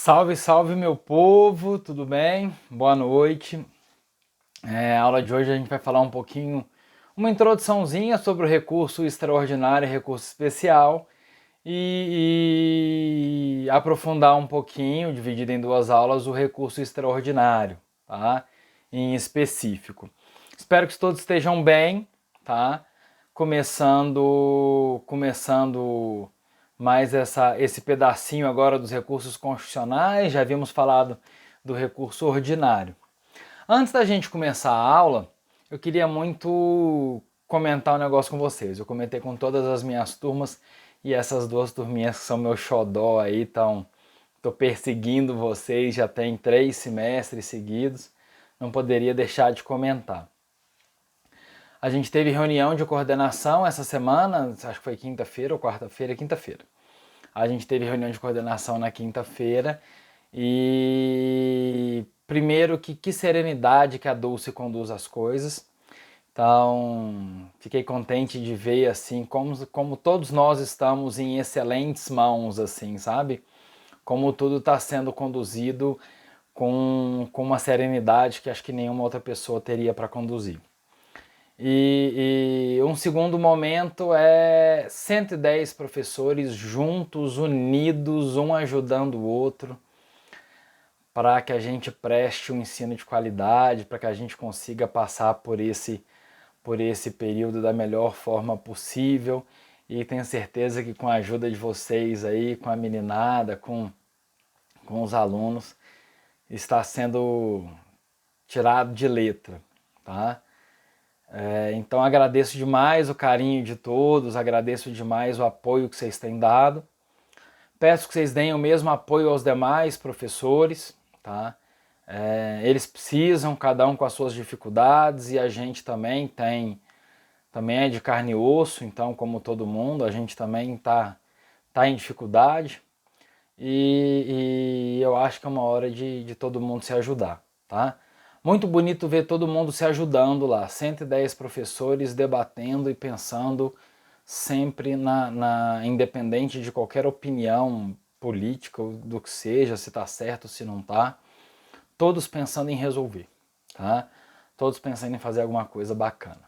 Salve, salve meu povo, tudo bem? Boa noite. A aula de hoje a gente vai falar um pouquinho, uma introduçãozinha sobre o recurso extraordinário e recurso especial e aprofundar um pouquinho, dividido em duas aulas, o recurso extraordinário, tá? Em específico. Espero que todos estejam bem, tá? Começando mais esse pedacinho agora dos recursos constitucionais, já havíamos falado do recurso ordinário. Antes da gente começar a aula, eu queria muito comentar um negócio com vocês. Eu comentei com todas as minhas turmas e essas duas turminhas que são meu xodó aí, tô perseguindo vocês já tem 3 semestres seguidos, não poderia deixar de comentar. A gente teve reunião de coordenação essa semana, acho que foi quinta-feira ou quarta-feira, quinta-feira. A gente teve reunião de coordenação na quinta-feira e primeiro que serenidade que a Dulce conduz as coisas. Então, fiquei contente de ver assim como todos nós estamos em excelentes mãos, assim, sabe? Como tudo está sendo conduzido com uma serenidade que acho que nenhuma outra pessoa teria para conduzir. E um segundo momento é 110 professores juntos, unidos, um ajudando o outro, para que a gente preste um ensino de qualidade, para que a gente consiga passar por esse período da melhor forma possível. E tenho certeza que com a ajuda de vocês aí, com a meninada, com os alunos, está sendo tirado de letra, tá? Então agradeço demais o carinho de todos, agradeço demais o apoio que vocês têm dado. Peço que vocês deem o mesmo apoio aos demais professores, tá? Eles precisam, cada um com as suas dificuldades, e a gente também é de carne e osso, então como todo mundo, a gente também tá em dificuldade, e eu acho que é uma hora de todo mundo se ajudar, tá? Muito bonito ver todo mundo se ajudando lá, 110 professores debatendo e pensando sempre independente de qualquer opinião política, do que seja, se está certo, se não está, todos pensando em resolver, tá? Todos pensando em fazer alguma coisa bacana.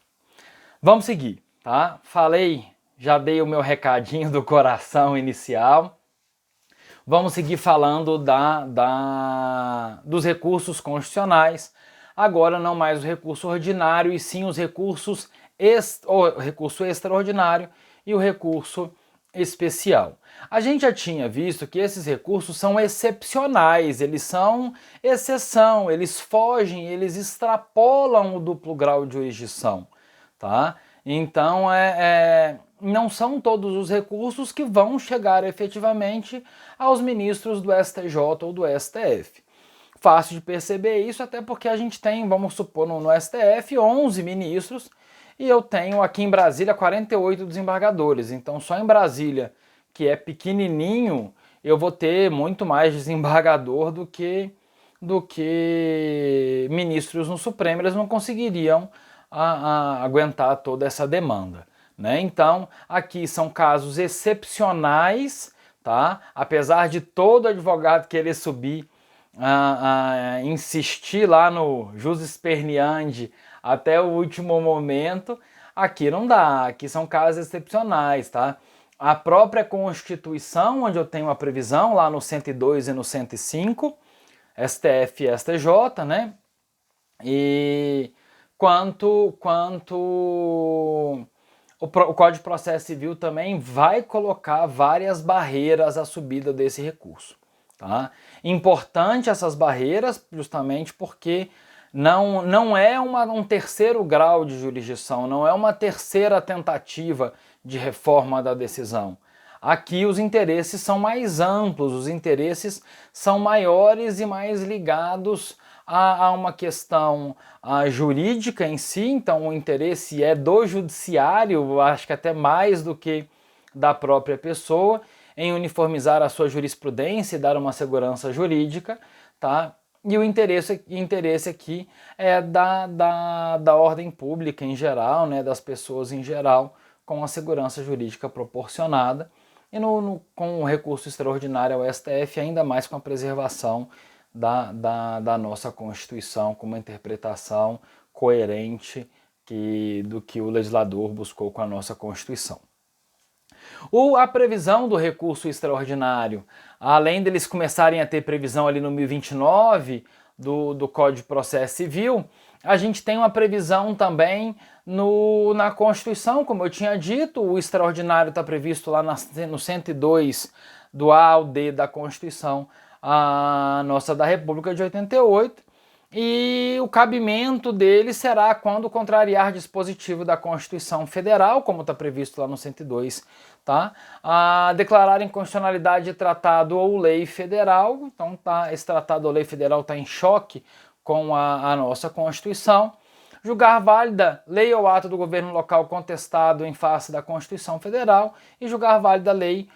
Vamos seguir, tá? Falei, já dei o meu recadinho do coração inicial. Vamos seguir falando dos recursos constitucionais. Agora não mais o recurso ordinário, e sim os o recurso extraordinário e o recurso especial. A gente já tinha visto que esses recursos são excepcionais, eles são exceção, eles fogem, eles extrapolam o duplo grau de jurisdição, tá? Então, não são todos os recursos que vão chegar efetivamente aos ministros do STJ ou do STF. Fácil de perceber isso, até porque a gente tem, vamos supor, no STF, 11 ministros, e eu tenho aqui em Brasília 48 desembargadores. Então, só em Brasília, que é pequenininho, eu vou ter muito mais desembargador do que ministros no Supremo. Eles não conseguiriam aguentar toda essa demanda, né? Então, aqui são casos excepcionais, tá? Apesar de todo advogado querer subir, insistir lá no jus esperneandi até o último momento, aqui não dá, aqui são casos excepcionais, tá? A própria Constituição, onde eu tenho a previsão, lá no 102 e no 105, STF e STJ, né? E quanto o Código de Processo Civil também vai colocar várias barreiras à subida desse recurso. Tá? Importante essas barreiras, justamente porque não é um terceiro grau de jurisdição, não é uma terceira tentativa de reforma da decisão. Aqui os interesses são mais amplos, os interesses são maiores e mais ligados a uma questão jurídica em si, então o interesse é do judiciário, acho que até mais do que da própria pessoa, em uniformizar a sua jurisprudência e dar uma segurança jurídica, tá? E o interesse aqui é da ordem pública em geral, né, das pessoas em geral, com a segurança jurídica proporcionada. e com o recurso extraordinário ao STF, ainda mais com a preservação da nossa Constituição, com uma interpretação coerente do que o legislador buscou com a nossa Constituição. A previsão do recurso extraordinário, além deles começarem a ter previsão ali no 1029 do Código de Processo Civil, a gente tem uma previsão também na Constituição, como eu tinha dito, o extraordinário está previsto lá no 102 do A ao D da Constituição nossa da República de 88, e o cabimento dele será quando contrariar dispositivo da Constituição Federal, como está previsto lá no 102, tá? A declarar inconstitucionalidade de tratado ou lei federal. Então esse tratado ou lei federal está em choque com a nossa Constituição. Julgar válida lei ou ato do governo local contestado em face da Constituição Federal e julgar válida lei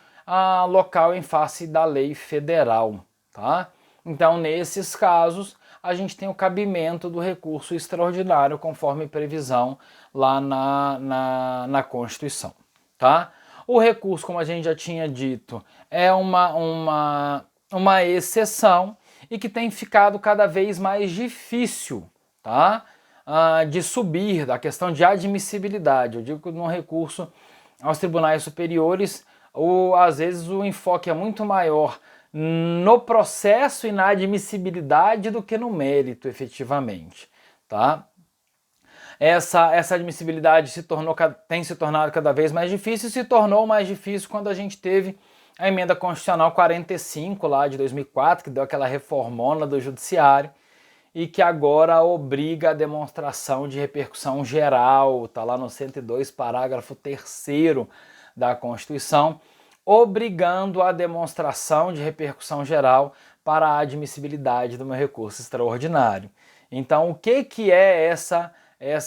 local em face da lei federal, tá? Então, nesses casos, a gente tem o cabimento do recurso extraordinário conforme previsão lá na Constituição, tá? O recurso, como a gente já tinha dito, é uma exceção e que tem ficado cada vez mais difícil, tá? De subir, da questão de admissibilidade. Eu digo que no recurso aos tribunais superiores, às vezes o enfoque é muito maior no processo e na admissibilidade do que no mérito, efetivamente, tá? Essa admissibilidade tem se tornado cada vez mais difícil, e se tornou mais difícil quando a gente teve a emenda constitucional 45 lá de 2004, que deu aquela reformona do judiciário e que agora obriga a demonstração de repercussão geral, tá lá no 102, parágrafo 3º da Constituição, obrigando a demonstração de repercussão geral para a admissibilidade do meu recurso extraordinário. Então, o que é essa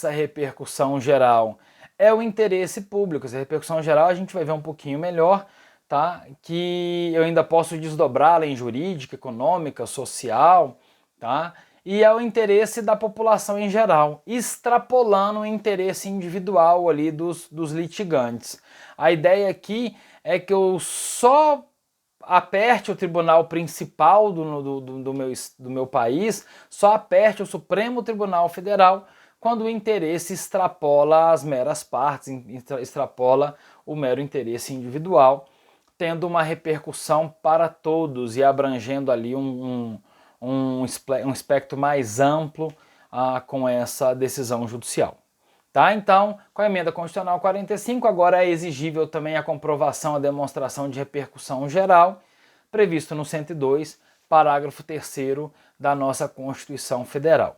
repercussão geral? É o interesse público. Essa repercussão geral a gente vai ver um pouquinho melhor, tá? Que eu ainda posso desdobrá-la em jurídica, econômica, social, tá? E é o interesse da população em geral, extrapolando o interesse individual ali dos litigantes. A ideia aqui é que eu só aperte o tribunal principal do meu país, só aperte o Supremo Tribunal Federal, quando o interesse extrapola as meras partes, extrapola o mero interesse individual, tendo uma repercussão para todos e abrangendo ali um espectro mais amplo com essa decisão judicial. Tá? Então, com a emenda constitucional 45, agora é exigível também a comprovação, a demonstração de repercussão geral, previsto no 102, parágrafo 3º da nossa Constituição Federal.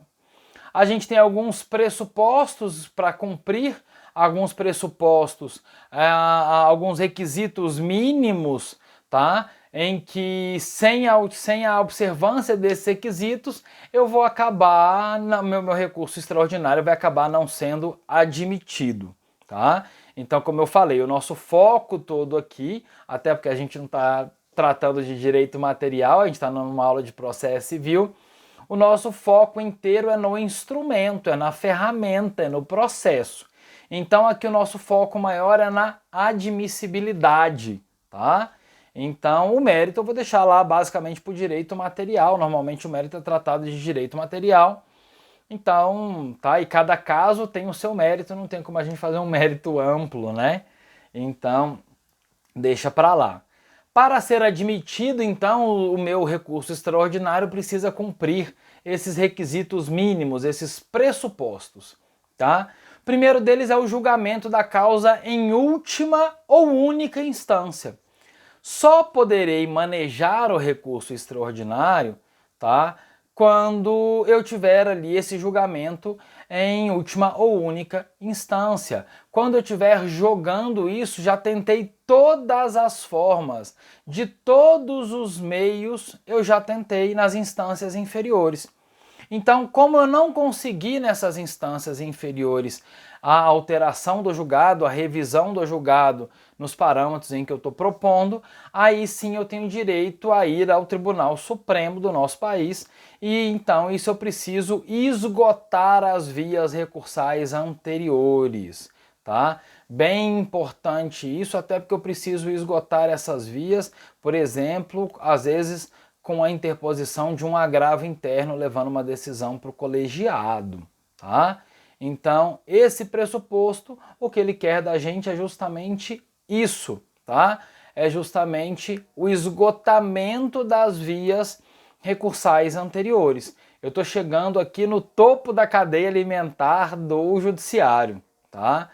A gente tem alguns pressupostos para cumprir, alguns pressupostos, alguns requisitos mínimos, tá? Em que sem a observância desses requisitos, eu vou acabar, meu recurso extraordinário vai acabar não sendo admitido, tá? Então, como eu falei, o nosso foco todo aqui, até porque a gente não está tratando de direito material, a gente está numa aula de processo civil, o nosso foco inteiro é no instrumento, é na ferramenta, é no processo. Então, aqui o nosso foco maior é na admissibilidade, tá? Então, o mérito eu vou deixar lá basicamente para o direito material. Normalmente o mérito é tratado de direito material. Então, tá? E cada caso tem o seu mérito, não tem como a gente fazer um mérito amplo, né? Então, deixa para lá. Para ser admitido, então, o meu recurso extraordinário precisa cumprir esses requisitos mínimos, esses pressupostos, tá? O primeiro deles é o julgamento da causa em última ou única instância. Só poderei manejar o recurso extraordinário, tá? Quando eu tiver ali esse julgamento em última ou única instância. Quando eu estiver jogando isso, já tentei todas as formas, de todos os meios, eu já tentei nas instâncias inferiores. Então, como eu não consegui nessas instâncias inferiores a alteração do julgado, a revisão do julgado nos parâmetros em que eu estou propondo, aí sim eu tenho direito a ir ao Tribunal Supremo do nosso país e então isso eu preciso esgotar as vias recursais anteriores, tá? Bem importante isso, até porque eu preciso esgotar essas vias, por exemplo, às vezes com a interposição de um agravo interno levando uma decisão para o colegiado, tá? Então, esse pressuposto, o que ele quer da gente é justamente isso, tá? É justamente o esgotamento das vias recursais anteriores. Eu estou chegando aqui no topo da cadeia alimentar do judiciário, tá?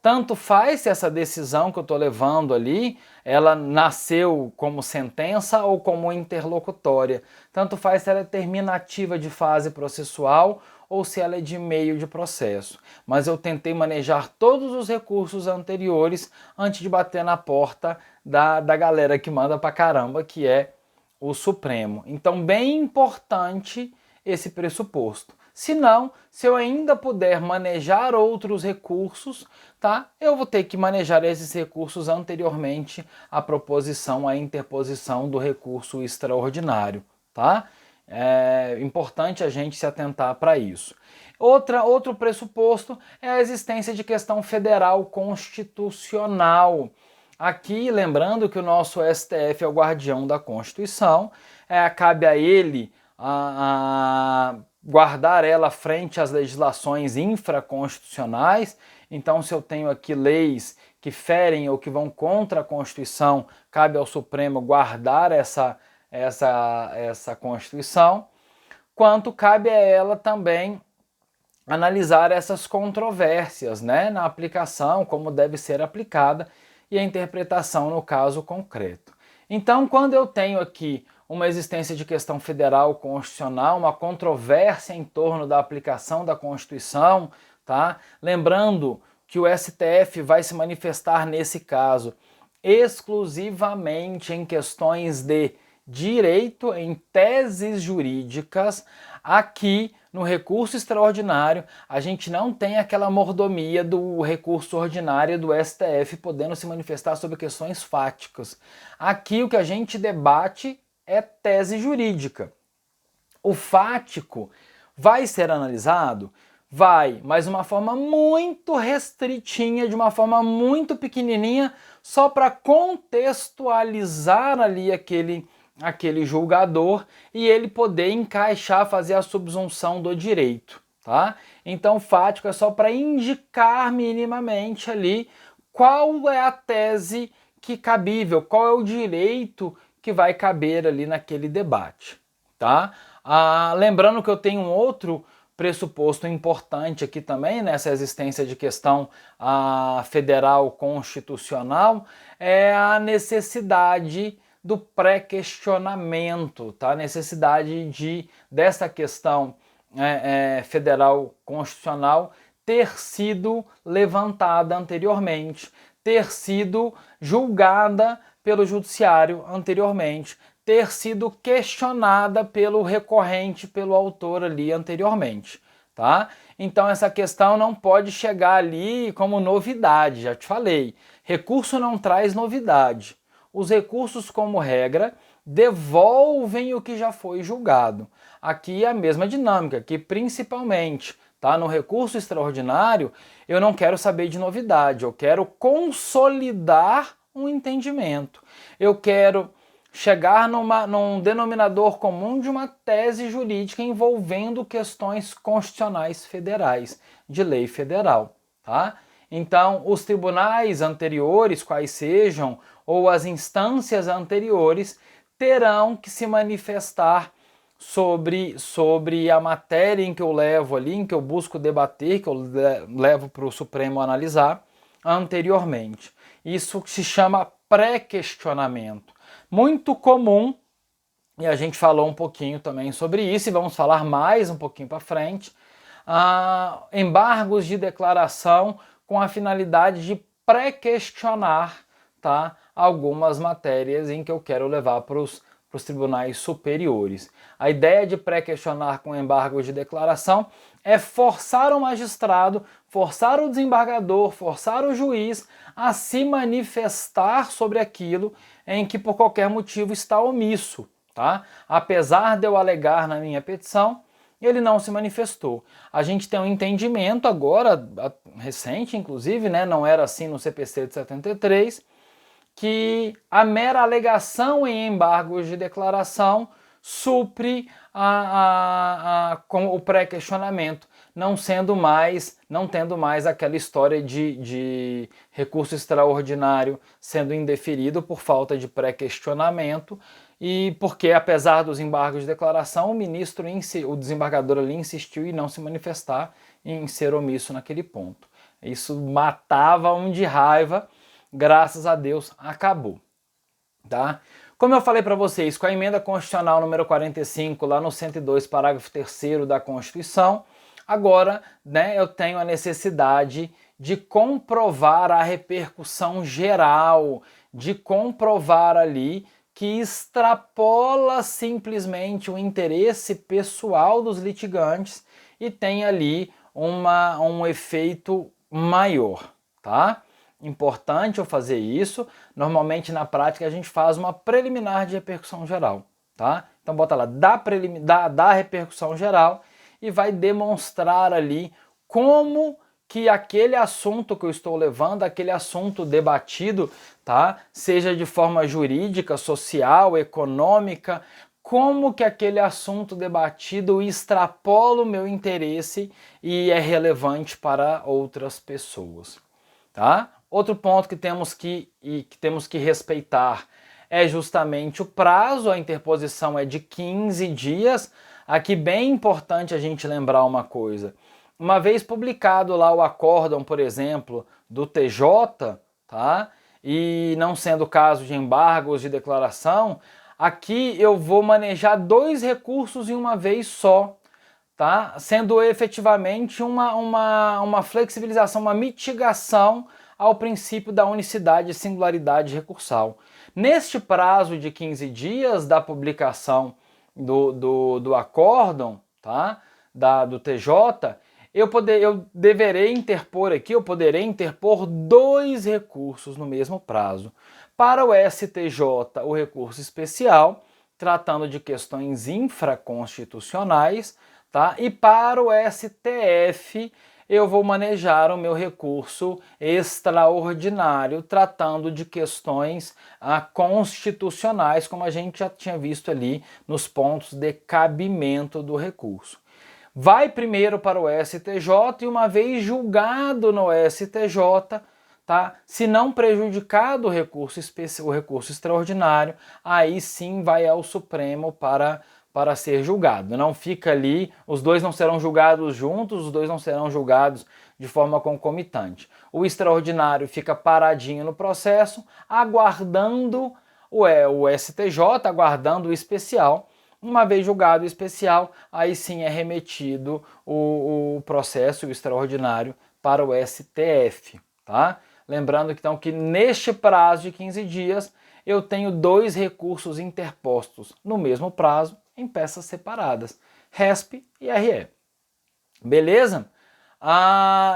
Tanto faz se essa decisão que eu estou levando ali, ela nasceu como sentença ou como interlocutória. Tanto faz se ela é terminativa de fase processual ou se ela é de meio de processo. Mas eu tentei manejar todos os recursos anteriores antes de bater na porta da galera que manda pra caramba, que é o Supremo. Então, bem importante esse pressuposto. Se não, se eu ainda puder manejar outros recursos, tá? Eu vou ter que manejar esses recursos anteriormente à proposição, à interposição do recurso extraordinário, tá? É importante a gente se atentar para isso. Outro pressuposto é a existência de questão federal constitucional. Aqui, lembrando que o nosso STF é o guardião da Constituição, cabe a ele a guardar ela frente às legislações infraconstitucionais. Então, se eu tenho aqui leis que ferem ou que vão contra a Constituição, cabe ao Supremo guardar essa Constituição, quanto cabe a ela também analisar essas controvérsias, né, na aplicação, como deve ser aplicada e a interpretação no caso concreto. Então, quando eu tenho aqui uma existência de questão federal constitucional, uma controvérsia em torno da aplicação da Constituição, tá? Lembrando que o STF vai se manifestar nesse caso exclusivamente em questões de direito, em teses jurídicas. Aqui no recurso extraordinário, a gente não tem aquela mordomia do recurso ordinário do STF podendo se manifestar sobre questões fáticas. Aqui o que a gente debate é tese jurídica. O fático vai ser analisado? Vai, mas de uma forma muito restritinha, de uma forma muito pequenininha, só para contextualizar ali aquele julgador e ele poder encaixar, fazer a subsunção do direito, tá? Então, fático é só para indicar minimamente ali qual é a tese que cabível, qual é o direito que vai caber ali naquele debate, tá? Lembrando que eu tenho um outro pressuposto importante aqui também nessa existência de questão federal constitucional, é a necessidade do pré-questionamento, tá? A necessidade dessa questão federal constitucional ter sido levantada anteriormente, ter sido julgada pelo judiciário anteriormente, ter sido questionada pelo recorrente, pelo autor ali anteriormente, tá? Então essa questão não pode chegar ali como novidade, já te falei. Recurso não traz novidade. Os recursos, como regra, devolvem o que já foi julgado. Aqui é a mesma dinâmica, que principalmente, tá, no recurso extraordinário, eu não quero saber de novidade, eu quero consolidar um entendimento. Eu quero chegar num denominador comum de uma tese jurídica envolvendo questões constitucionais federais, de lei federal, tá? Então, os tribunais anteriores, quais sejam, ou as instâncias anteriores, terão que se manifestar sobre a matéria em que eu levo ali, em que eu busco debater, que eu levo para o Supremo analisar anteriormente. Isso se chama pré-questionamento. Muito comum, e a gente falou um pouquinho também sobre isso, e vamos falar mais um pouquinho para frente, embargos de declaração com a finalidade de pré-questionar, tá, algumas matérias em que eu quero levar para os tribunais superiores. A ideia de pré-questionar com embargo de declaração é forçar o magistrado, forçar o desembargador, forçar o juiz a se manifestar sobre aquilo em que por qualquer motivo está omisso, tá? Apesar de eu alegar na minha petição, ele não se manifestou. A gente tem um entendimento agora, recente inclusive, né, não era assim no CPC de 73, que a mera alegação em embargos de declaração supre com o pré-questionamento, não tendo mais aquela história de recurso extraordinário sendo indeferido por falta de pré-questionamento, e porque, apesar dos embargos de declaração, o desembargador ali insistiu em não se manifestar, em ser omisso naquele ponto. Isso matava um de raiva, graças a Deus acabou, tá? Como eu falei para vocês, com a emenda constitucional número 45, lá no 102, parágrafo 3º da Constituição, agora, né, eu tenho a necessidade de comprovar a repercussão geral, de comprovar ali que extrapola simplesmente o interesse pessoal dos litigantes e tem ali um efeito maior, tá? Importante eu fazer isso. Normalmente na prática a gente faz uma preliminar de repercussão geral, tá? Então bota lá, dá repercussão geral e vai demonstrar ali como que aquele assunto que eu estou levando, aquele assunto debatido, tá? Seja de forma jurídica, social, econômica, como que aquele assunto debatido extrapola o meu interesse e é relevante para outras pessoas, tá? Outro ponto que temos que respeitar é justamente o prazo. A interposição é de 15 dias. Aqui bem importante a gente lembrar uma coisa. Uma vez publicado lá o acórdão, por exemplo, do TJ, tá? E não sendo caso de embargos de declaração, aqui eu vou manejar 2 recursos em uma vez só, tá? Sendo efetivamente uma flexibilização, uma mitigação ao princípio da unicidade e singularidade recursal. Neste prazo de 15 dias da publicação do acórdão, tá? Do TJ, eu poderei interpor 2 recursos no mesmo prazo. Para o STJ, o recurso especial, tratando de questões infraconstitucionais, tá? E para o STF, eu vou manejar o meu recurso extraordinário, tratando de questões constitucionais, como a gente já tinha visto ali nos pontos de cabimento do recurso. Vai primeiro para o STJ e, uma vez julgado no STJ, tá? Se não prejudicado o recurso extraordinário, aí sim vai ao Supremo para ser julgado. Não fica ali, os dois não serão julgados juntos, os dois não serão julgados de forma concomitante. O extraordinário fica paradinho no processo, aguardando o STJ, aguardando o especial. Uma vez julgado o especial, aí sim é remetido o processo, o extraordinário, para o STF, tá? Lembrando então que neste prazo de 15 dias eu tenho 2 recursos interpostos no mesmo prazo em peças separadas, RESP e RE. Beleza?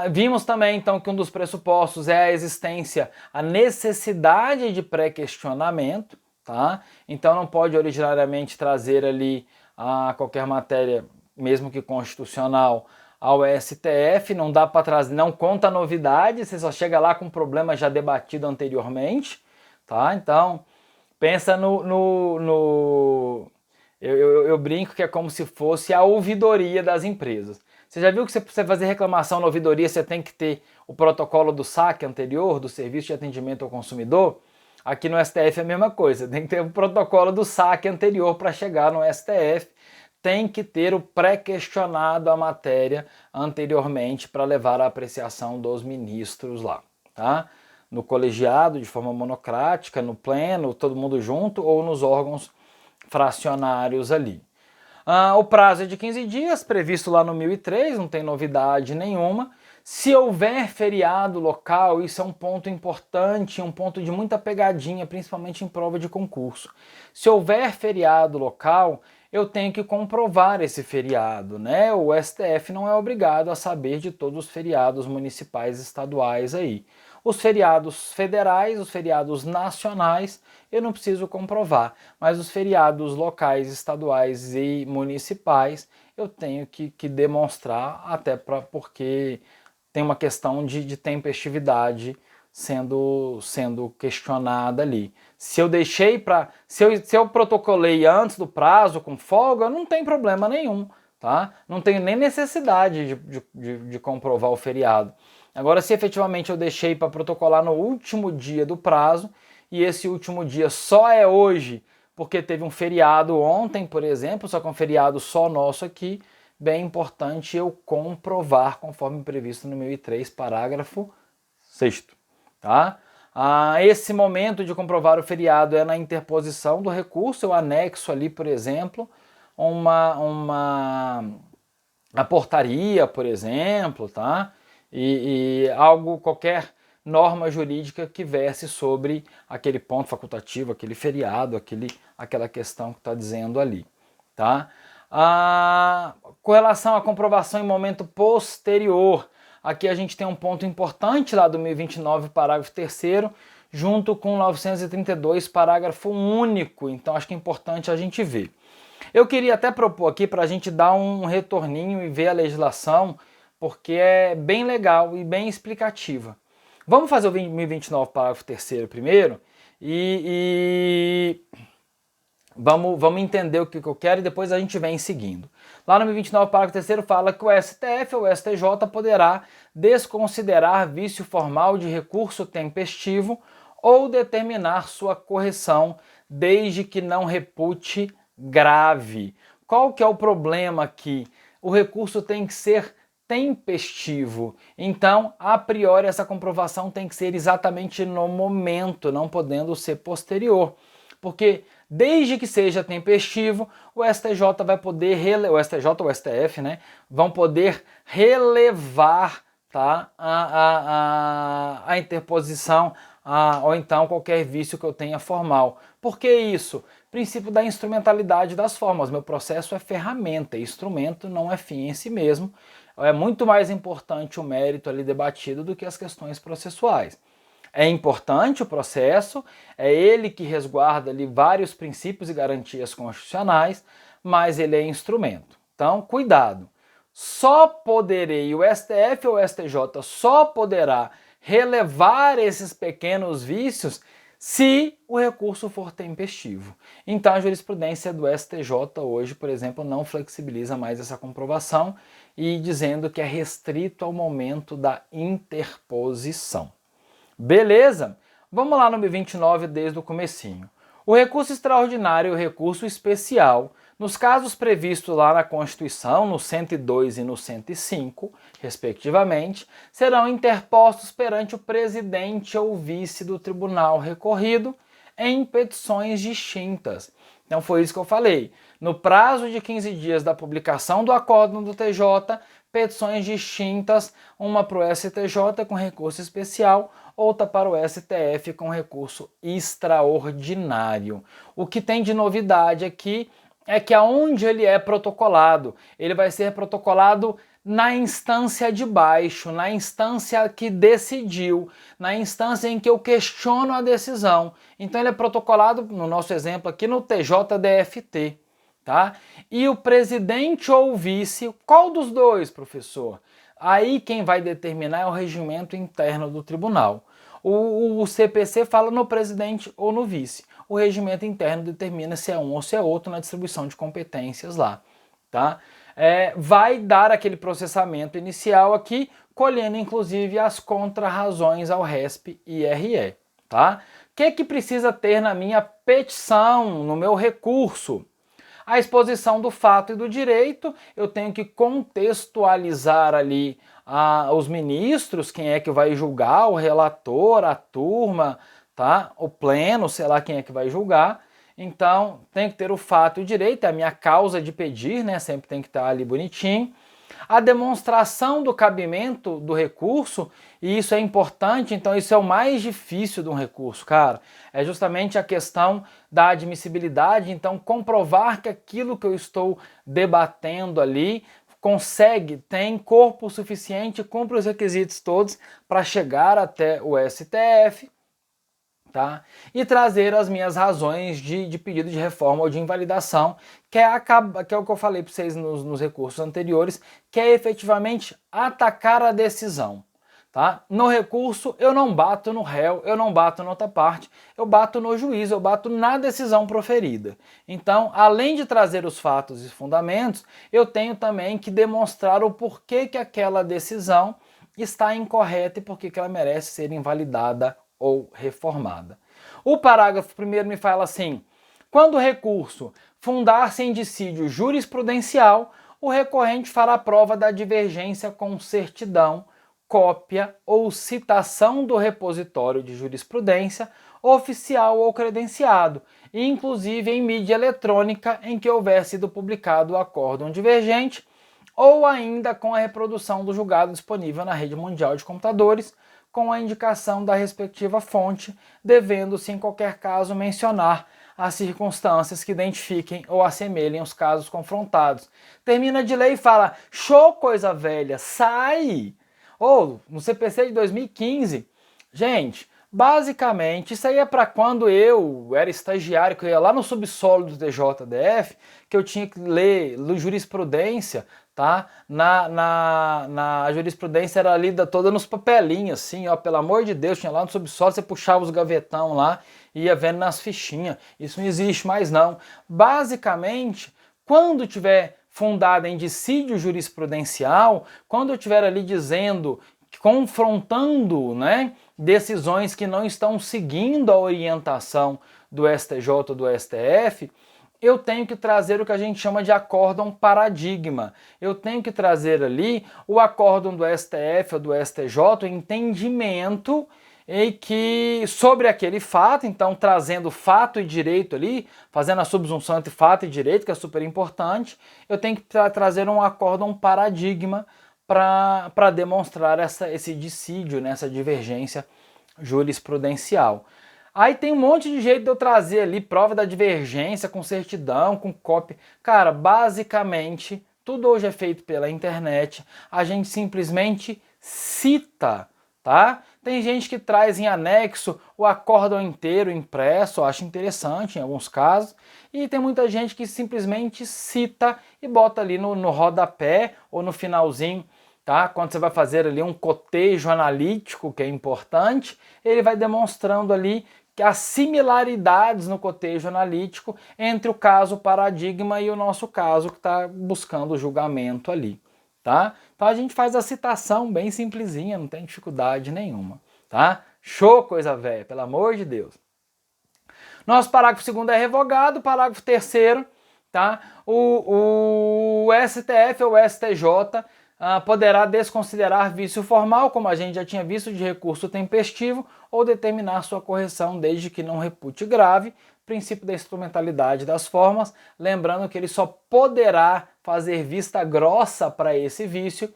Vimos também então que um dos pressupostos é a existência, a necessidade de pré-questionamento, tá? Então não pode originariamente trazer ali qualquer matéria, mesmo que constitucional, ao STF, não dá para trazer, não conta novidade, você só chega lá com um problema já debatido anteriormente, tá? Então, pensa eu brinco que é como se fosse a ouvidoria das empresas. Você já viu que você fazer reclamação na ouvidoria, você tem que ter o protocolo do SAC anterior, do Serviço de Atendimento ao Consumidor? Aqui no STF é a mesma coisa, tem que ter o protocolo do SAC anterior para chegar no STF, tem que ter o pré-questionado a matéria anteriormente para levar à apreciação dos ministros lá, tá? No colegiado, de forma monocrática, no pleno, todo mundo junto, ou nos órgãos fracionários ali. O prazo é de 15 dias, previsto lá no 1003, não tem novidade nenhuma. Se houver feriado local, isso é um ponto importante, um ponto de muita pegadinha, principalmente em prova de concurso. Se houver feriado local, eu tenho que comprovar esse feriado, né? O STF não é obrigado a saber de todos os feriados municipais e estaduais aí. Os feriados federais, os feriados nacionais, eu não preciso comprovar, mas os feriados locais, estaduais e municipais, eu tenho que demonstrar, até porque tem uma questão de tempestividade sendo questionada ali. Se eu deixei para. Se eu protocolei antes do prazo com folga, não tem problema nenhum, tá? Não tenho nem necessidade de comprovar o feriado. Agora, se efetivamente eu deixei para protocolar no último dia do prazo, e esse último dia só é hoje, porque teve um feriado ontem, por exemplo, só que é um feriado só nosso aqui, bem importante eu comprovar, conforme previsto no 1003, parágrafo 6º, tá? Esse momento de comprovar o feriado é na interposição do recurso, eu anexo ali, por exemplo, a portaria, por exemplo, tá? E qualquer norma jurídica que verse sobre aquele ponto facultativo, aquele feriado, aquela questão que está dizendo ali, tá? Com relação à comprovação em momento posterior, aqui a gente tem um ponto importante lá do 1029, parágrafo 3º, junto com 932, parágrafo único, então acho que é importante a gente ver. Eu queria até propor aqui para a gente dar um retorninho e ver a legislação, porque é bem legal e bem explicativa. Vamos fazer o 1029, parágrafo 3º primeiro e vamos entender o que eu quero e depois a gente vem seguindo. Lá no 1029, parágrafo 3º fala que o STF ou o STJ poderá desconsiderar vício formal de recurso tempestivo ou determinar sua correção, desde que não repute grave. Qual que é o problema aqui? O recurso tem que ser tempestivo. Então, a priori, essa comprovação tem que ser exatamente no momento, não podendo ser posterior. Porque desde que seja tempestivo, o STJ vai poder, o STJ ou o STF, né, vão poder relevar, tá, a interposição, ou então qualquer vício que eu tenha formal. Por que isso? Princípio da instrumentalidade das formas. Meu processo é ferramenta, instrumento não é fim em si mesmo. É muito mais importante o mérito ali debatido do que as questões processuais. É importante o processo, é ele que resguarda ali vários princípios e garantias constitucionais, mas ele é instrumento. Então, cuidado. Só poderei, o STF ou o STJ só poderá relevar esses pequenos vícios se o recurso for tempestivo. Então a jurisprudência do STJ hoje, por exemplo, não flexibiliza mais essa comprovação e dizendo que é restrito ao momento da interposição. Beleza? Vamos lá no 1029 desde o comecinho. O recurso extraordinário e o recurso especial, nos casos previstos lá na Constituição, no 102 e no 105, respectivamente, serão interpostos perante o presidente ou vice do tribunal recorrido em petições distintas. Então foi isso que eu falei. No prazo de 15 dias da publicação do acórdão do TJ, petições distintas, uma para o STJ com recurso especial, outra para o STF com recurso extraordinário. O que tem de novidade aqui é que aonde ele é protocolado, ele vai ser protocolado na instância de baixo, na instância que decidiu, na instância em que eu questiono a decisão. Então ele é protocolado, no nosso exemplo aqui, no TJDFT. Tá? E o presidente ou o vice, qual dos dois, professor? Aí quem vai determinar é o regimento interno do tribunal. O CPC fala no presidente ou no vice. O regimento interno determina se é um ou se é outro na distribuição de competências lá. Tá? Vai dar aquele processamento inicial aqui, colhendo inclusive as contrarrazões ao RESP e RE. Tá? O que precisa ter na minha petição, no meu recurso? A exposição do fato e do direito, eu tenho que contextualizar ali os ministros, quem é que vai julgar, o relator, a turma, tá? O pleno, sei lá quem é que vai julgar. Então, tem que ter o fato e o direito, é a minha causa de pedir, né? Sempre tem que estar ali bonitinho. A demonstração do cabimento do recurso, e isso é importante, então isso é o mais difícil de um recurso, cara. É justamente a questão da admissibilidade, então comprovar que aquilo que eu estou debatendo ali tem corpo suficiente, cumpre os requisitos todos para chegar até o STF, tá? E trazer as minhas razões de pedido de reforma ou de invalidação, que é o que eu falei para vocês nos recursos anteriores, que é efetivamente atacar a decisão. Tá? No recurso, eu não bato no réu, eu não bato na outra parte, eu bato no juiz, eu bato na decisão proferida. Então, além de trazer os fatos e fundamentos, eu tenho também que demonstrar o porquê que aquela decisão está incorreta e porquê que ela merece ser invalidada ou reformada. O parágrafo 1º me fala assim: quando o recurso fundar-se em dissídio jurisprudencial, o recorrente fará prova da divergência com certidão, cópia ou citação do repositório de jurisprudência oficial ou credenciado, inclusive em mídia eletrônica em que houver sido publicado o acórdão divergente, ou ainda com a reprodução do julgado disponível na rede mundial de computadores, com a indicação da respectiva fonte, devendo-se em qualquer caso mencionar as circunstâncias que identifiquem ou assemelhem os casos confrontados. Termina de ler e fala: show, coisa velha, sai! Ou no CPC de 2015, gente, basicamente isso aí é para quando eu era estagiário, que eu ia lá no subsolo do TJDF, que eu tinha que ler jurisprudência, tá? Na jurisprudência era lida toda nos papelinhos, assim, ó, pelo amor de Deus, tinha lá no subsolo, você puxava os gavetão lá e ia vendo nas fichinhas. Isso não existe mais não. Basicamente, quando tiver fundada em dissídio jurisprudencial, quando eu estiver ali dizendo, confrontando, né, decisões que não estão seguindo a orientação do STJ ou do STF, eu tenho que trazer o que a gente chama de acórdão paradigma. Eu tenho que trazer ali o acórdão do STF ou do STJ, o entendimento e que sobre aquele fato, então trazendo fato e direito ali, fazendo a subsunção entre fato e direito, que é super importante, eu tenho que trazer um acórdão paradigma para demonstrar esse dissídio, né, essa divergência jurisprudencial. Aí tem um monte de jeito de eu trazer ali prova da divergência com certidão, com cópia. Cara, basicamente, tudo hoje é feito pela internet, a gente simplesmente cita, tá? Tem gente que traz em anexo o acórdão inteiro impresso, eu acho interessante em alguns casos, e tem muita gente que simplesmente cita e bota ali no rodapé ou no finalzinho, tá? Quando você vai fazer ali um cotejo analítico, que é importante, ele vai demonstrando ali que as similaridades no cotejo analítico entre o caso paradigma e o nosso caso que está buscando o julgamento ali, tá? Então a gente faz a citação bem simplesinha, não tem dificuldade nenhuma, tá? Show, coisa velha, pelo amor de Deus. Nosso parágrafo 2º é revogado, parágrafo 3º, tá? O STF ou o STJ poderá desconsiderar vício formal, como a gente já tinha visto, de recurso tempestivo, ou determinar sua correção desde que não repute grave, princípio da instrumentalidade das formas, lembrando que ele só poderá fazer vista grossa para esse vício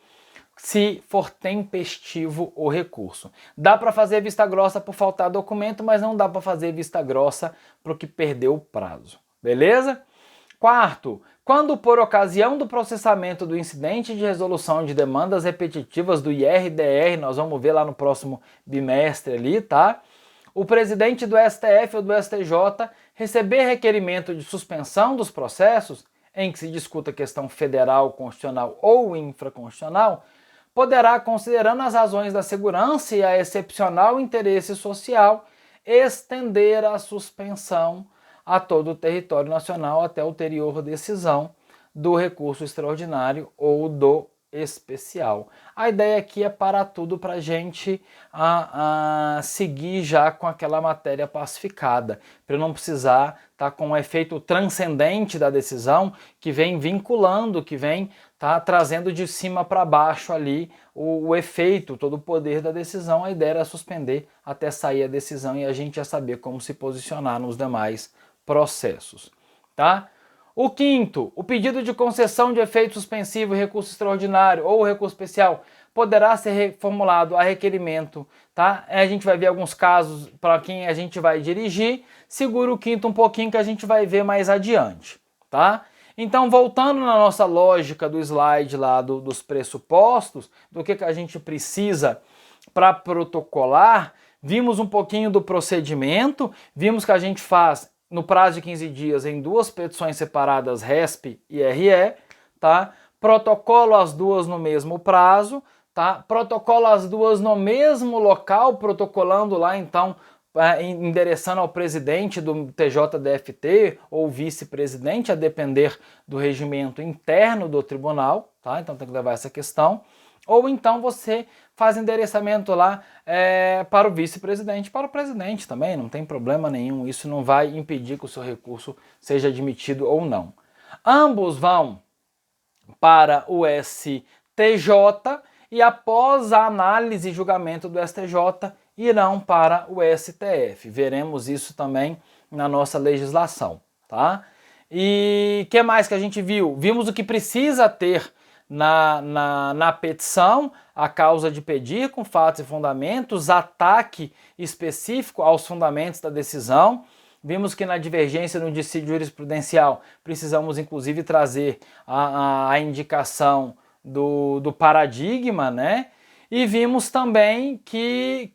se for tempestivo o recurso. Dá para fazer vista grossa por faltar documento, mas não dá para fazer vista grossa para o que perdeu o prazo. Beleza? 4º, quando por ocasião do processamento do incidente de resolução de demandas repetitivas do IRDR, nós vamos ver lá no próximo bimestre ali, tá? O presidente do STF ou do STJ receber requerimento de suspensão dos processos, em que se discuta questão federal, constitucional ou infraconstitucional, poderá, considerando as razões da segurança e a excepcional interesse social, estender a suspensão a todo o território nacional até ulterior decisão do recurso extraordinário ou do especial. A ideia aqui é parar tudo para a gente seguir já com aquela matéria pacificada, para não precisar estar com o efeito transcendente da decisão que vem vinculando, que vem trazendo de cima para baixo ali o efeito, todo o poder da decisão. A ideia era suspender até sair a decisão e a gente já saber como se posicionar nos demais processos, tá? O 5º, o pedido de concessão de efeito suspensivo, recurso extraordinário ou recurso especial poderá ser reformulado a requerimento, tá? A gente vai ver alguns casos para quem a gente vai dirigir. Segura o 5º um pouquinho que a gente vai ver mais adiante, tá? Então, voltando na nossa lógica do slide lá dos pressupostos, do que a gente precisa para protocolar, vimos um pouquinho do procedimento, vimos que a gente faz no prazo de 15 dias em 2 petições separadas, RESP e RE, tá? Protocolo as 2 no mesmo prazo, tá? Protocolo as 2 no mesmo local, protocolando lá então, endereçando ao presidente do TJDFT ou vice-presidente, a depender do regimento interno do tribunal, tá? Então tem que levar essa questão. Ou então você faz endereçamento lá para o vice-presidente, para o presidente também, não tem problema nenhum, isso não vai impedir que o seu recurso seja admitido ou não. Ambos vão para o STJ e após a análise e julgamento do STJ, irão para o STF. Veremos isso também na nossa legislação, tá? E o que mais que a gente viu? Vimos o que precisa ter na petição, a causa de pedir com fatos e fundamentos, ataque específico aos fundamentos da decisão. Vimos que na divergência no dissídio jurisprudencial precisamos inclusive trazer a indicação do paradigma, né? E vimos também que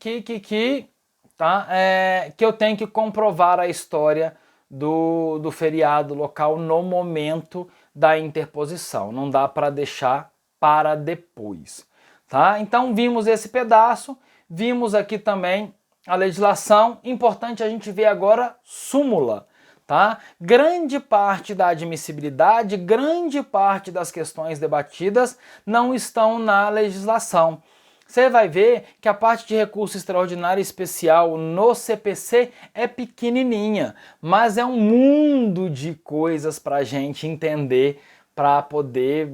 eu tenho que comprovar a história do feriado local no momento da interposição. Não dá para deixar para depois, tá? Então vimos esse pedaço, vimos aqui também a legislação. Importante a gente ver agora súmula, tá? Grande parte da admissibilidade, grande parte das questões debatidas não estão na legislação. Você vai ver que a parte de recurso extraordinário especial no CPC é pequenininha, mas é um mundo de coisas para a gente entender para poder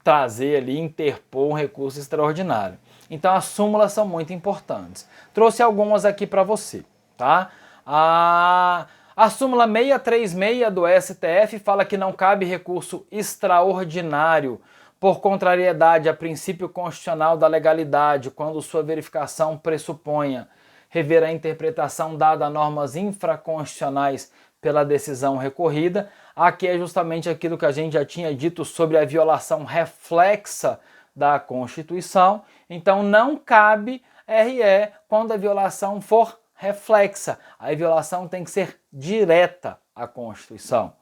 trazer ali, interpor um recurso extraordinário. Então as súmulas são muito importantes. Trouxe algumas aqui para você, tá? A súmula 636 do STF fala que não cabe recurso extraordinário por contrariedade a princípio constitucional da legalidade, quando sua verificação pressuponha rever a interpretação dada a normas infraconstitucionais pela decisão recorrida. Aqui é justamente aquilo que a gente já tinha dito sobre a violação reflexa da Constituição. Então não cabe RE quando a violação for reflexa. A violação tem que ser direta à Constituição.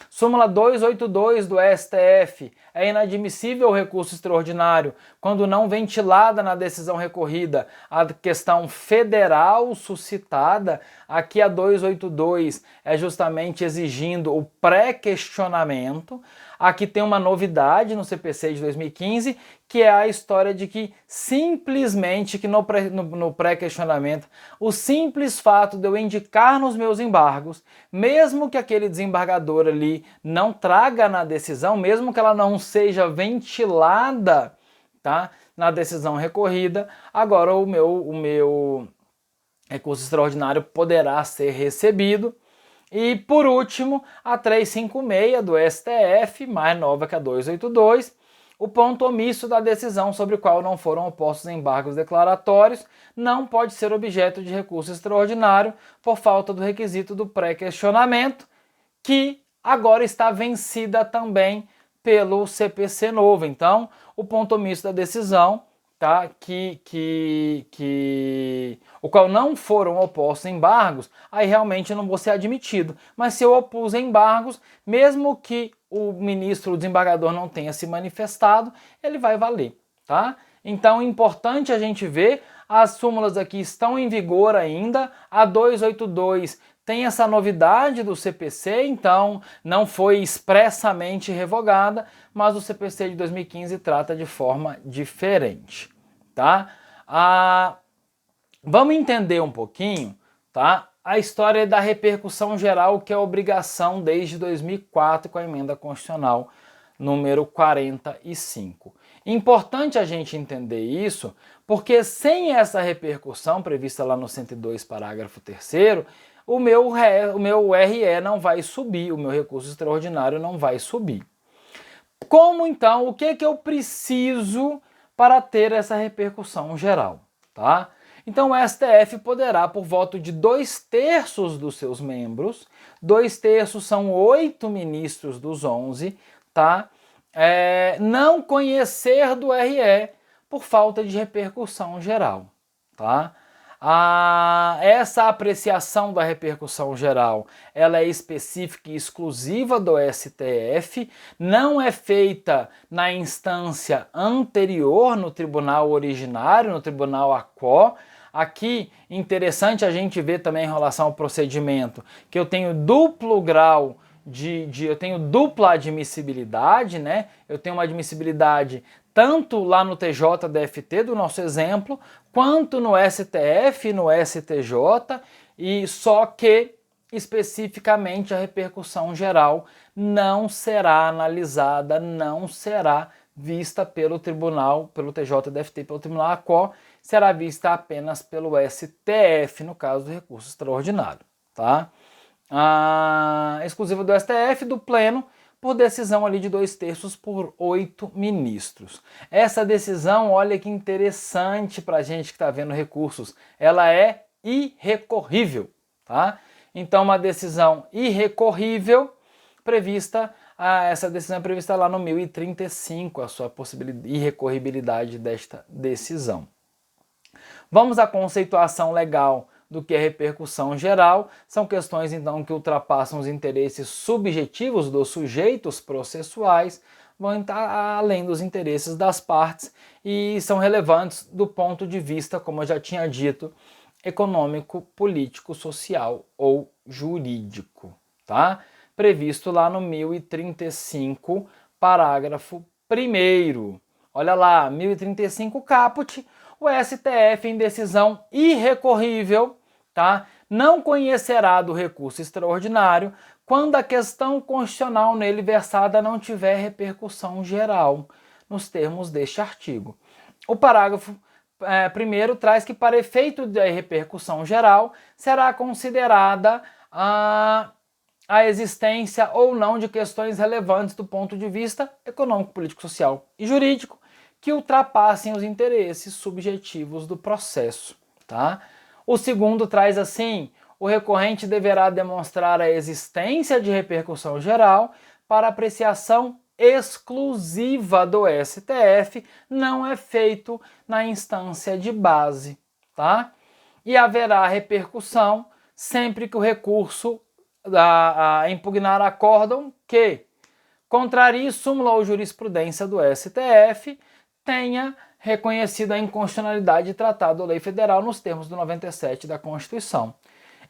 Súmula 282 do STF, é inadmissível o recurso extraordinário quando não ventilada na decisão recorrida a questão federal suscitada. Aqui a 282 é justamente exigindo o pré-questionamento. Aqui tem uma novidade no CPC de 2015, que é a história de que simplesmente, que no pré-questionamento, o simples fato de eu indicar nos meus embargos, mesmo que aquele desembargador ali não traga na decisão, mesmo que ela não seja ventilada, tá, na decisão recorrida, agora o meu recurso extraordinário poderá ser recebido. E por último, a 356 do STF, mais nova que a 282, o ponto omisso da decisão sobre o qual não foram opostos embargos declaratórios não pode ser objeto de recurso extraordinário por falta do requisito do pré-questionamento, que agora está vencida também pelo CPC novo. Então, o ponto omisso da decisão, tá, o qual não foram opostos embargos, aí realmente eu não vou ser admitido. Mas se eu opus embargos, mesmo que o ministro, o desembargador não tenha se manifestado, ele vai valer, tá? Então é importante a gente ver, as súmulas aqui estão em vigor ainda, a 282 tem essa novidade do CPC, então não foi expressamente revogada, mas o CPC de 2015 trata de forma diferente, tá? Vamos entender um pouquinho, tá, a história da repercussão geral, que é obrigação desde 2004 com a emenda constitucional número 45. Importante a gente entender isso, porque sem essa repercussão prevista lá no 102, parágrafo 3º, o meu RE não vai subir, o meu recurso extraordinário não vai subir. Como então, o que eu preciso para ter essa repercussão geral, tá? Então o STF poderá, por voto de 2/3 dos seus membros, 2/3 são 8 ministros dos 11, tá? Não conhecer do RE por falta de repercussão geral, tá? Essa apreciação da repercussão geral, ela é específica e exclusiva do STF, não é feita na instância anterior, no tribunal originário, no tribunal ACO. Aqui, interessante a gente ver também em relação ao procedimento, que eu tenho duplo grau eu tenho dupla admissibilidade, né? Eu tenho uma admissibilidade tanto lá no TJDFT, do nosso exemplo, quanto no STF e no STJ, e só que especificamente a repercussão geral não será analisada, não será vista pelo tribunal, pelo TJDFT, pelo tribunal ACO, será vista apenas pelo STF, no caso do recurso extraordinário, tá? Exclusiva do STF, do Pleno, por decisão ali de 2/3 por 8 ministros. Essa decisão, olha que interessante para a gente que está vendo recursos, ela é irrecorrível, tá? Então, uma decisão irrecorrível prevista, essa decisão é prevista lá no 1035, a sua possibilidade, irrecorribilidade desta decisão. Vamos à conceituação legal do que é repercussão geral. São questões, então, que ultrapassam os interesses subjetivos dos sujeitos processuais, vão estar além dos interesses das partes e são relevantes do ponto de vista, como eu já tinha dito, econômico, político, social ou jurídico, tá? Previsto lá no 1035, parágrafo 1º. Olha lá, 1035 caput, o STF, em decisão irrecorrível, tá? Não conhecerá do recurso extraordinário quando a questão constitucional nele versada não tiver repercussão geral, nos termos deste artigo. O parágrafo primeiro traz que, para efeito da repercussão geral, será considerada a existência ou não de questões relevantes do ponto de vista econômico, político, social e jurídico que ultrapassem os interesses subjetivos do processo, tá? O segundo traz assim: o recorrente deverá demonstrar a existência de repercussão geral para apreciação exclusiva do STF, não é feito na instância de base, tá? E haverá repercussão sempre que o recurso a impugnar acórdão que contrarie súmula ou jurisprudência do STF, tenha reconhecido a inconstitucionalidade de tratado ou lei federal nos termos do 97 da Constituição.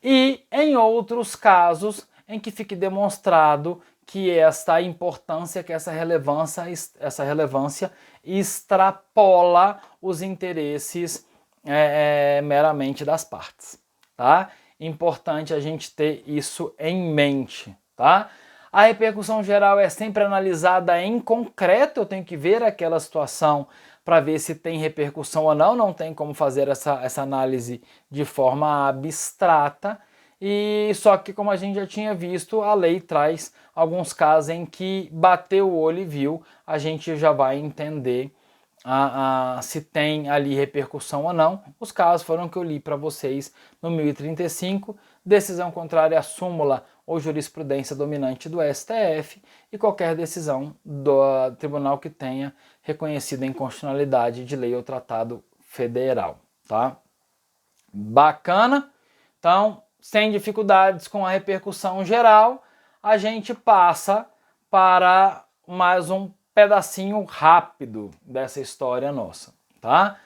E em outros casos em que fique demonstrado que esta importância, que essa relevância extrapola os interesses meramente das partes, tá? Importante a gente ter isso em mente, tá? A repercussão geral é sempre analisada em concreto, eu tenho que ver aquela situação para ver se tem repercussão ou não, não tem como fazer essa análise de forma abstrata, e só que, como a gente já tinha visto, a lei traz alguns casos em que bateu o olho e viu, a gente já vai entender se tem ali repercussão ou não. Os casos foram que eu li para vocês no 1035, decisão contrária à súmula ou jurisprudência dominante do STF e qualquer decisão do tribunal que tenha reconhecido a inconstitucionalidade de lei ou tratado federal, tá? Bacana? Então, sem dificuldades com a repercussão geral, a gente passa para mais um pedacinho rápido dessa história nossa, tá?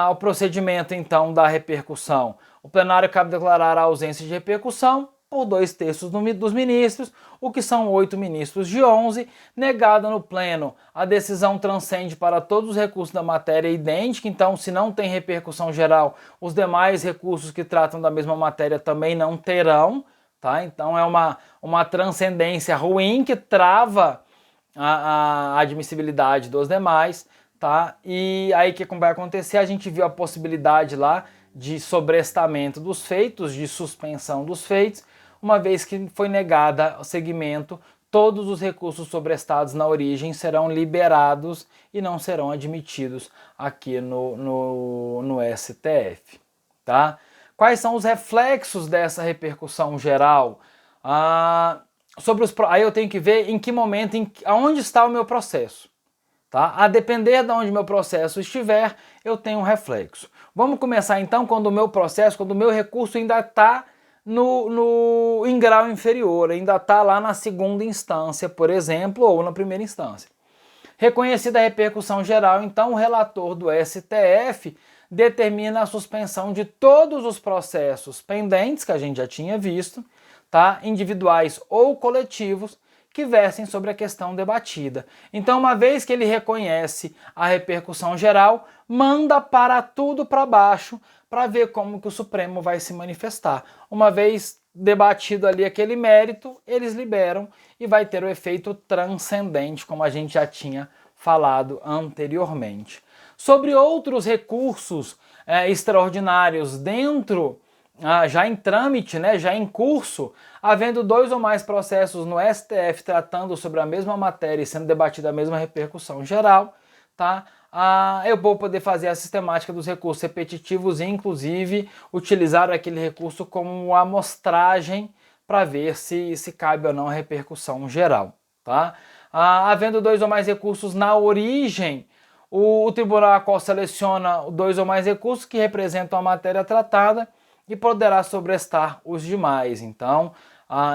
O procedimento, então, da repercussão. O plenário cabe declarar a ausência de repercussão por 2/3 dos ministros, o que são 8 ministros de 11, negada no pleno. A decisão transcende para todos os recursos da matéria idêntica, então se não tem repercussão geral, os demais recursos que tratam da mesma matéria também não terão, tá? Então é uma transcendência ruim que trava a admissibilidade dos demais, tá? E aí o que vai acontecer? A gente viu a possibilidade lá de sobrestamento dos feitos, de suspensão dos feitos, uma vez que foi negada o segmento, todos os recursos sobrestados na origem serão liberados e não serão admitidos aqui no STF, tá? Quais são os reflexos dessa repercussão geral? Aí eu tenho que ver em que momento, aonde está o meu processo. Tá? A depender de onde meu processo estiver, eu tenho um reflexo. Vamos começar então quando o meu processo, quando o meu recurso ainda está em grau inferior, ainda está lá na segunda instância, por exemplo, ou na primeira instância. Reconhecida a repercussão geral, então o relator do STF determina a suspensão de todos os processos pendentes, que a gente já tinha visto, tá? Individuais ou coletivos, que versem sobre a questão debatida. Então, uma vez que ele reconhece a repercussão geral, manda para tudo para baixo para ver como que o Supremo vai se manifestar. Uma vez debatido ali aquele mérito, eles liberam e vai ter o efeito transcendente, como a gente já tinha falado anteriormente. Sobre outros recursos extraordinários dentro, já em trâmite, né, já em curso, havendo 2 ou mais processos no STF tratando sobre a mesma matéria e sendo debatida a mesma repercussão geral, tá? Eu vou poder fazer a sistemática dos recursos repetitivos e, inclusive, utilizar aquele recurso como amostragem para ver se cabe ou não a repercussão geral, tá? Havendo 2 ou mais recursos na origem, o tribunal a qual seleciona 2 ou mais recursos que representam a matéria tratada e poderá sobrestar os demais. Então,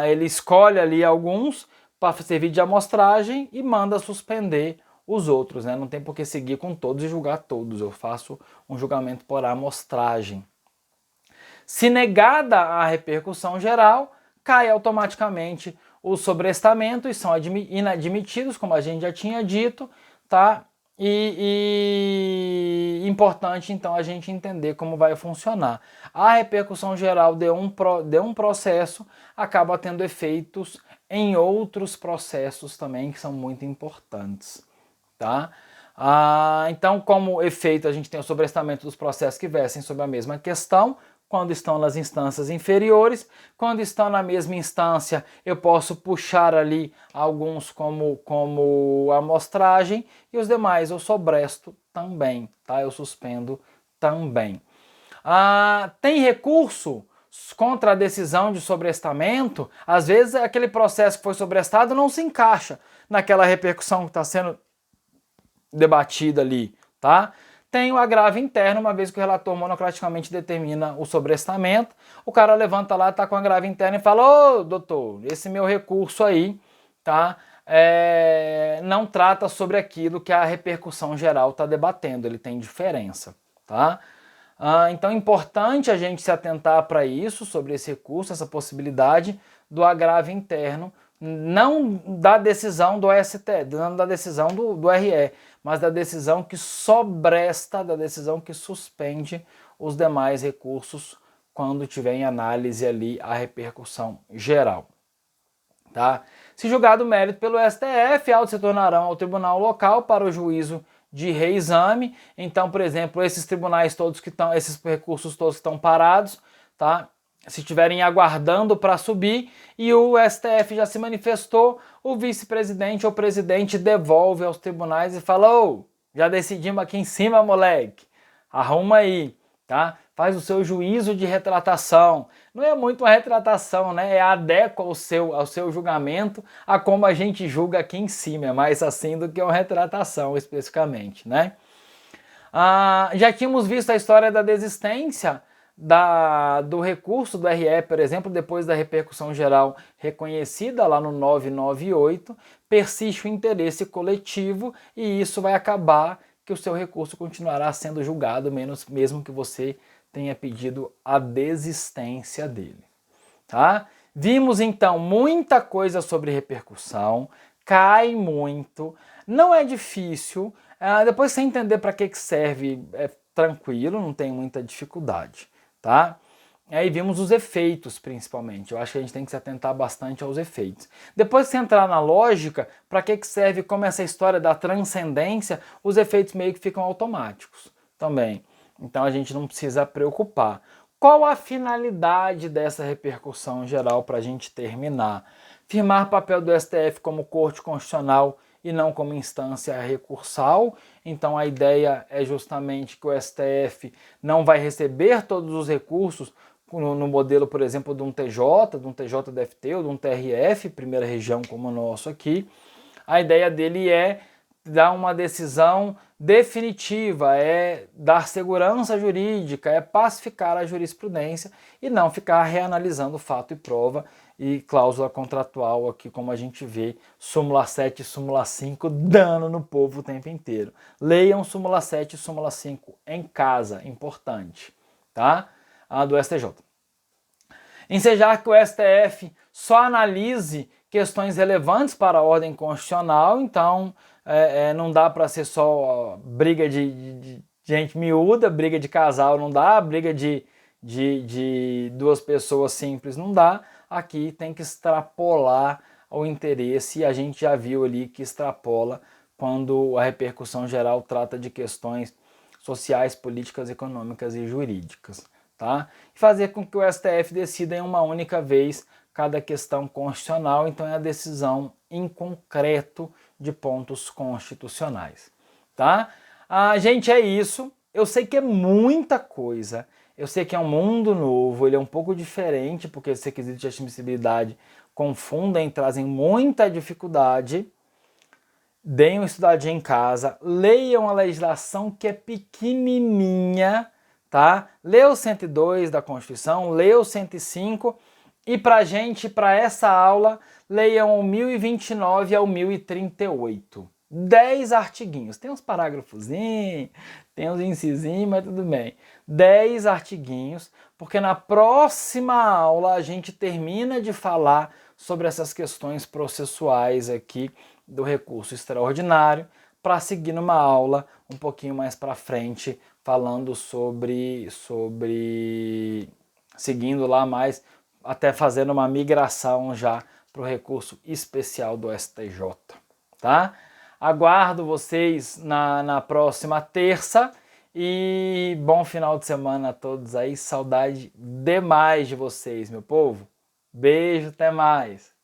ele escolhe ali alguns para servir de amostragem e manda suspender os outros, né? Não tem por que seguir com todos e julgar todos. Eu faço um julgamento por amostragem. Se negada a repercussão geral, cai automaticamente o sobrestamento e são inadmitidos, como a gente já tinha dito, tá? E importante então a gente entender como vai funcionar. A repercussão geral de um processo acaba tendo efeitos em outros processos também que são muito importantes, tá? Então, como efeito, a gente tem o sobrestamento dos processos que versem sobre a mesma questão, quando estão nas instâncias inferiores. Quando estão na mesma instância, eu posso puxar ali alguns como amostragem e os demais eu sobresto também, tá? Eu suspendo também. Tem recurso contra a decisão de sobrestamento. Às vezes aquele processo que foi sobrestado não se encaixa naquela repercussão que está sendo debatida ali, tá? Tem o agravo interno, uma vez que o relator monocraticamente determina o sobrestamento, o cara levanta lá, tá com agravo interno e fala: ô, doutor, esse meu recurso aí, tá? Não trata sobre aquilo que a repercussão geral está debatendo, ele tem diferença, tá? Então é importante a gente se atentar para isso, sobre esse recurso, essa possibilidade do agravo interno, não da decisão do STF, não da decisão do RE, mas da decisão que sobresta, da decisão que suspende os demais recursos quando tiver em análise ali a repercussão geral. Tá? Se julgado o mérito pelo STF, autos se tornarão ao tribunal local para o juízo de reexame. Então, por exemplo, esses tribunais todos que estão, esses recursos todos que estão parados, tá? Se estiverem aguardando para subir e o STF já se manifestou, o vice-presidente ou presidente devolve aos tribunais e fala: ô, já decidimos aqui em cima, moleque, arruma aí, tá? Faz o seu juízo de retratação. Não é muito uma retratação, né? É adequa ao seu julgamento a como a gente julga aqui em cima, é mais assim do que uma retratação especificamente, né? Já tínhamos visto a história da desistência do recurso do RE, por exemplo, depois da repercussão geral reconhecida lá no 998, persiste o interesse coletivo e isso vai acabar que o seu recurso continuará sendo julgado, mesmo que você tenha pedido a desistência dele. Tá? Vimos então muita coisa sobre repercussão, cai muito, não é difícil, depois você entender para que serve, é tranquilo, não tem muita dificuldade. Tá? Aí vimos os efeitos, principalmente. Eu acho que a gente tem que se atentar bastante aos efeitos. Depois que você entrar na lógica, para que serve, como essa história da transcendência, os efeitos meio que ficam automáticos também. Então a gente não precisa preocupar. Qual a finalidade dessa repercussão geral para a gente terminar? Firmar papel do STF como Corte Constitucional e não como instância recursal. Então a ideia é justamente que o STF não vai receber todos os recursos no modelo, por exemplo, de um TJDFT ou de um TRF, primeira região como o nosso aqui. A ideia dele é dar uma decisão definitiva, é dar segurança jurídica, é pacificar a jurisprudência e não ficar reanalisando fato e prova e cláusula contratual aqui, como a gente vê, súmula 7 e súmula 5 dando no povo o tempo inteiro. Leiam súmula 7 e súmula 5 em casa, importante, tá? A do STJ. Ensejar que o STF só analise questões relevantes para a ordem constitucional, então não dá para ser só briga de gente miúda, briga de casal não dá, briga de duas pessoas simples não dá. Aqui tem que extrapolar o interesse, e a gente já viu ali que extrapola quando a repercussão geral trata de questões sociais, políticas, econômicas e jurídicas. Tá? E fazer com que o STF decida em uma única vez cada questão constitucional, então é a decisão em concreto de pontos constitucionais. Tá? Gente, é isso. Eu sei que é muita coisa, eu sei que é um mundo novo, ele é um pouco diferente, porque os requisitos de admissibilidade confundem, trazem muita dificuldade. Deem uma estudadinha em casa, leiam a legislação que é pequenininha, tá? Lê o 102 da Constituição, lê o 105 e para essa aula, leiam o 1029 ao 1038. 10 artiguinhos. Tem uns parágrafozinhos, tem uns incisinhos, mas tudo bem. 10 artiguinhos, porque na próxima aula a gente termina de falar sobre essas questões processuais aqui do recurso extraordinário, para seguir numa aula um pouquinho mais para frente, falando sobre seguindo lá mais, até fazendo uma migração já para o recurso especial do STJ, tá? Aguardo vocês na próxima terça e bom final de semana a todos aí, saudade demais de vocês, meu povo. Beijo, até mais!